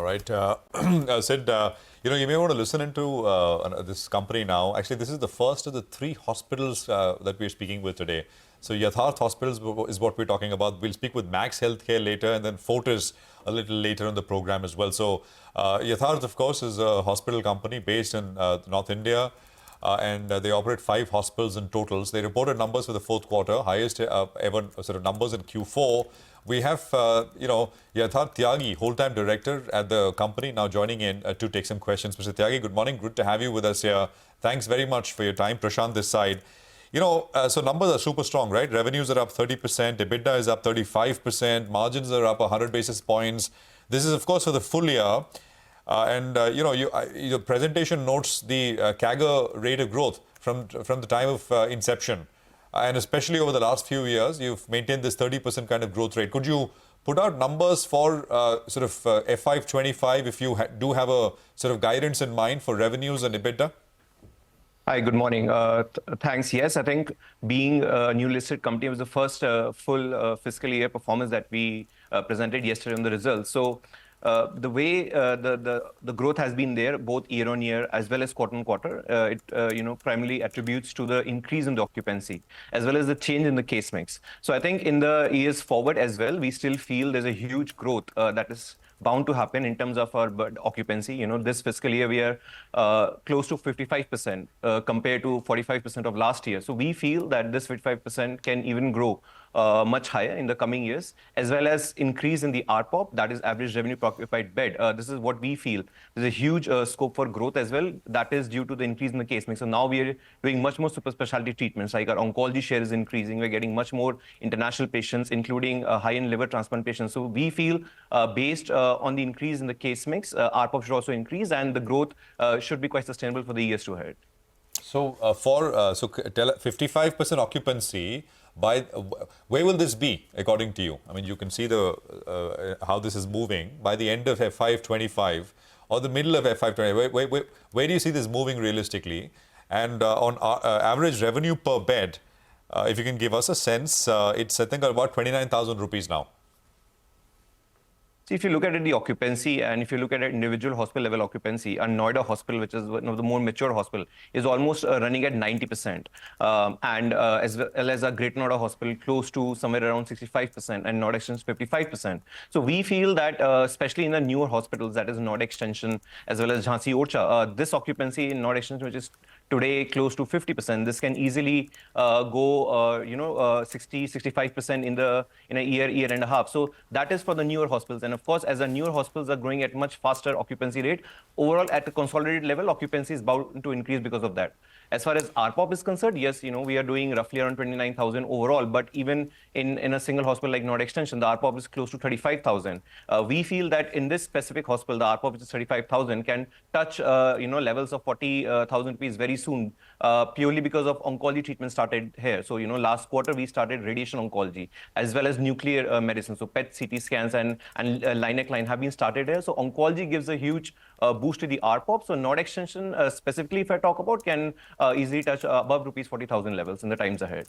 All right. Sid, you may want to listen into this company now. Actually, this is the first of the three hospitals that we're speaking with today. So Yatharth Hospitals is what we're talking about. We'll speak with Max Healthcare later, and then Fortis a little later in the program as well. So Yatharth, of course, is a hospital company based in North India. And they operate 5 hospitals in total. So they reported numbers for the fourth quarter, highest ever sort of numbers in Q4. We have, Yatharth Tyagi, whole-time director at the company, now joining in to take some questions. Mr. Tyagi, good morning. Good to have you with us here. Thanks very much for your time. Prashant this side. So numbers are super strong, right? Revenues are up 30%, EBITDA is up 35%, margins are up 100 basis points. This is, of course, for the full year. Your presentation notes the CAGR rate of growth from the time of inception. And especially over the last few years, you've maintained this 30% kind of growth rate. Could you put out numbers for FY25 if you do have a sort of guidance in mind for revenues and EBITDA? Hi, good morning. Thanks. Yes, I think being a new listed company was the first full fiscal year performance that we presented yesterday on the results. So the way the growth has been there, both year on year as well as quarter on quarter, it primarily attributes to the increase in the occupancy as well as the change in the case mix. So I think in the years forward as well, we still feel there's a huge growth that is bound to happen in terms of our occupancy. This fiscal year we are close to 55% compared to 45% of last year. So we feel that this 55% can even grow much higher in the coming years, as well as increase in the ARPOB, that is average revenue per occupied bed. This is what we feel. There's a huge scope for growth as well. That is due to the increase in the case mix. So now we are doing much more super specialty treatments, like our oncology share is increasing. We're getting much more international patients, including high-end liver transplant patients. So we feel based on the increase in the case mix, ARPOB should also increase, and the growth should be quite sustainable for the years to ahead. So 55% occupancy, where will this be, according to you? I mean, you can see how this is moving by the end of FY25 or the middle of FY25. Where do you see this moving realistically? And on average revenue per bed, if you can give us a sense, it's, I think, about 29,000 rupees now. If you look at it, the occupancy, and if you look at it, individual hospital level occupancy, a Noida hospital, which is one of the more mature hospital, is almost running at 90%. As well as a Great Noida hospital, close to somewhere around 65%, and Noida Extension 55%. So we feel that, especially in the newer hospitals, that is Noida Extension, as well as Jhansi Orchha, this occupancy in Noida Extension, which is today close to 50%, this can easily go, 60-65% in a year and a half. So that is for the newer hospitals. And of course, as the newer hospitals are growing at much faster occupancy rate, overall at the consolidated level, occupancy is bound to increase because of that. As far as ARPOB is concerned, yes, we are doing roughly around 29,000 overall, but even in a single hospital like Noida Extension, the ARPOB is close to 35,000. We feel that in this specific hospital, the ARPOB, which is 35,000, can touch, levels of 40,000 rupees very soon, purely because of oncology treatment started here. So, last quarter, we started radiation oncology, as well as nuclear medicine. So PET, CT scans and line have been started here. So oncology gives a huge boost to the ARPOB. So Noida Extension, specifically, if I talk about, can easily touch above rupees 40,000 levels in the times ahead.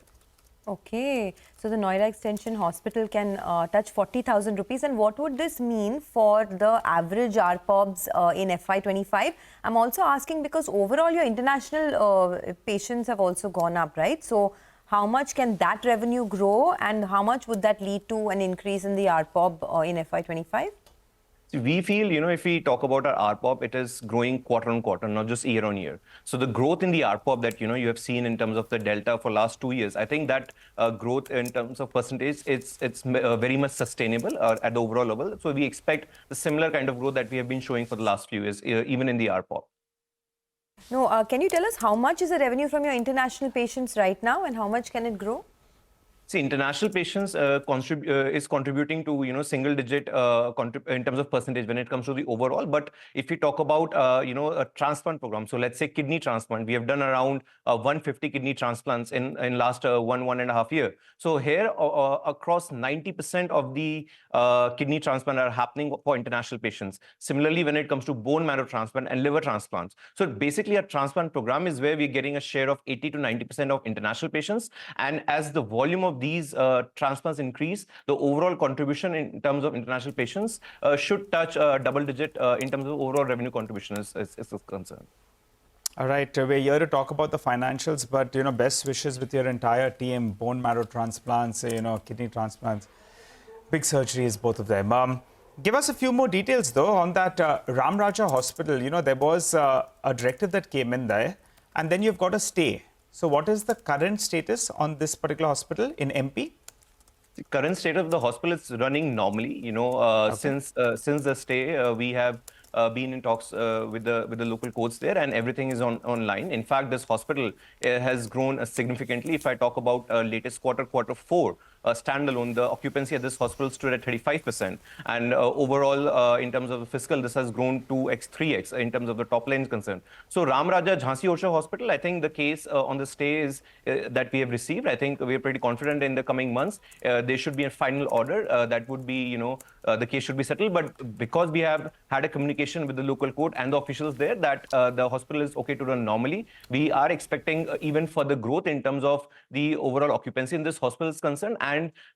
Okay, so the Noida Extension Hospital can touch 40,000 rupees. And what would this mean for the average ARPOBs in FY25? I'm also asking because overall your international patients have also gone up, right? So how much can that revenue grow, and how much would that lead to an increase in the ARPOB in FY25? We feel, if we talk about our ARPOB, it is growing quarter on quarter, not just year on year. So the growth in the ARPOB that, you have seen in terms of the delta for last 2 years, I think that growth in terms of percentage, it's very much sustainable at the overall level. So we expect the similar kind of growth that we have been showing for the last few years, even in the ARPOB. No, can you tell us how much is the revenue from your international patients right now, and how much can it grow? See, international patients is contributing to, single digit in terms of percentage when it comes to the overall. But if we talk about, a transplant program, so let's say kidney transplant, we have done around 150 kidney transplants in last 1.5 year. So here, across 90% of the kidney transplant are happening for international patients. Similarly, when it comes to bone marrow transplant and liver transplants. So basically, a transplant program is where we're getting a share of 80 to 90% of international patients. And as the volume of of these transplants increase, the overall contribution in terms of international patients should touch double digit in terms of overall revenue contribution is concerned. All right, we're here to talk about the financials, but best wishes with your entire team. Bone marrow transplants, kidney transplants, big surgeries, both of them. Give us a few more details though on that Ram Raja Hospital. There was a directive that came in there, and then you've got a stay. So what is the current status on this particular hospital in MP? The current state of the hospital is running normally. Okay. Since the stay, we have been in talks with the local courts there, and everything is online. In fact, this hospital has grown significantly. If I talk about latest quarter 4, standalone, the occupancy at this hospital stood at 35%. And overall, in terms of the fiscal, this has grown 2x, 3x in terms of the top line is concerned. So Ram Raja Jhansi Orchha Hospital, I think the case on the stay is that we have received. I think we are pretty confident in the coming months. There should be a final order that would be, the case should be settled. But because we have had a communication with the local court and the officials there that the hospital is okay to run normally, we are expecting even further growth in terms of the overall occupancy in this hospital is concerned.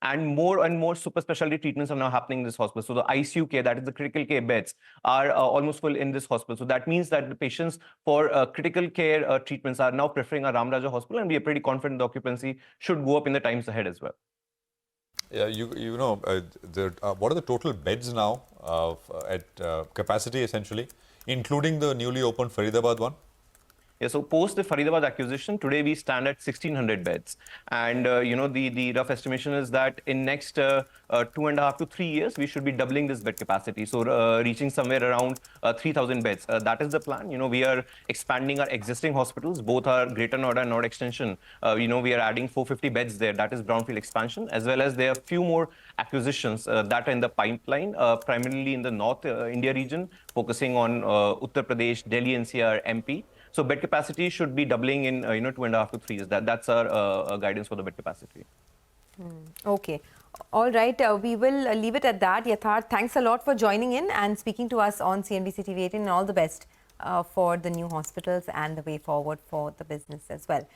And more super specialty treatments are now happening in this hospital. So the ICU care, that is the critical care beds, are almost full in this hospital. So that means that the patients for critical care treatments are now preferring a Ram Raja hospital, and we are pretty confident the occupancy should go up in the times ahead as well. Yeah, what are the total beds now at capacity essentially, including the newly opened Faridabad one? Yeah, so post the Faridabad acquisition, today we stand at 1,600 beds. And, the rough estimation is that in next 2.5 to 3 years, we should be doubling this bed capacity. So reaching somewhere around 3,000 beds. That is the plan. We are expanding our existing hospitals, both our Greater Noida and Noida Extension. We are adding 450 beds there. That is brownfield expansion, as well as there are few more acquisitions that are in the pipeline, primarily in the North India region, focusing on Uttar Pradesh, Delhi NCR, MP. So bed capacity should be doubling in 2.5 to 3 years. That's our guidance for the bed capacity. Okay. All right. We will leave it at that. Yatharth, thanks a lot for joining in and speaking to us on CNBC-TV18, and all the best for the new hospitals and the way forward for the business as well.